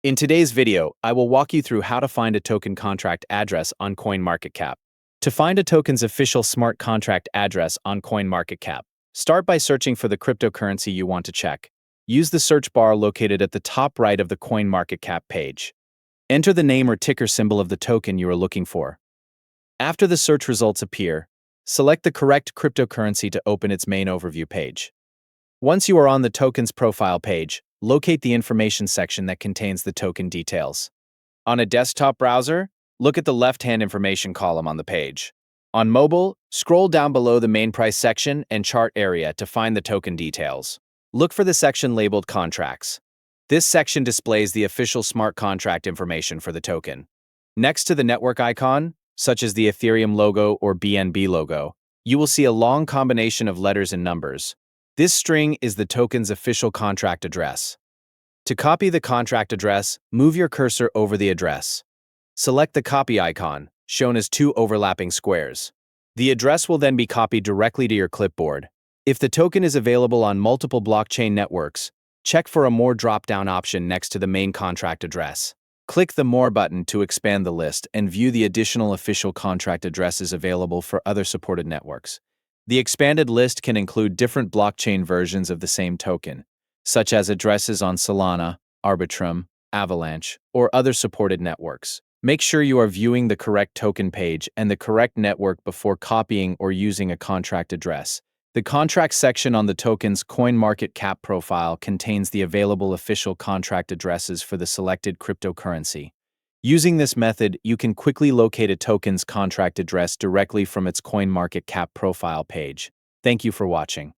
In today's video, I will walk you through how to find a token contract address on CoinMarketCap. To find a token's official smart contract address on CoinMarketCap, start by searching for the cryptocurrency you want to check. Use the search bar located at the top right of the CoinMarketCap page. Enter the name or ticker symbol of the token you are looking for. After the search results appear, select the correct cryptocurrency to open its main overview page. Once you are on the token's profile page, locate the information section that contains the token details. On a desktop browser, look at the left-hand information column on the page. On mobile, scroll down below the main price section and chart area to find the token details. Look for the section labeled Contracts. This section displays the official smart contract information for the token. Next to the network icon, such as the Ethereum logo or BNB logo, you will see a long combination of letters and numbers. This string is the token's official contract address. To copy the contract address, move your cursor over the address. Select the copy icon, shown as two overlapping squares. The address will then be copied directly to your clipboard. If the token is available on multiple blockchain networks, check for a More drop-down option next to the main contract address. Click the More button to expand the list and view the additional official contract addresses available for other supported networks. The expanded list can include different blockchain versions of the same token, such as addresses on Solana, Arbitrum, Avalanche, or other supported networks. Make sure you are viewing the correct token page and the correct network before copying or using a contract address. The contract section on the token's CoinMarketCap profile contains the available official contract addresses for the selected cryptocurrency. Using this method, you can quickly locate a token's contract address directly from its CoinMarketCap profile page. Thank you for watching.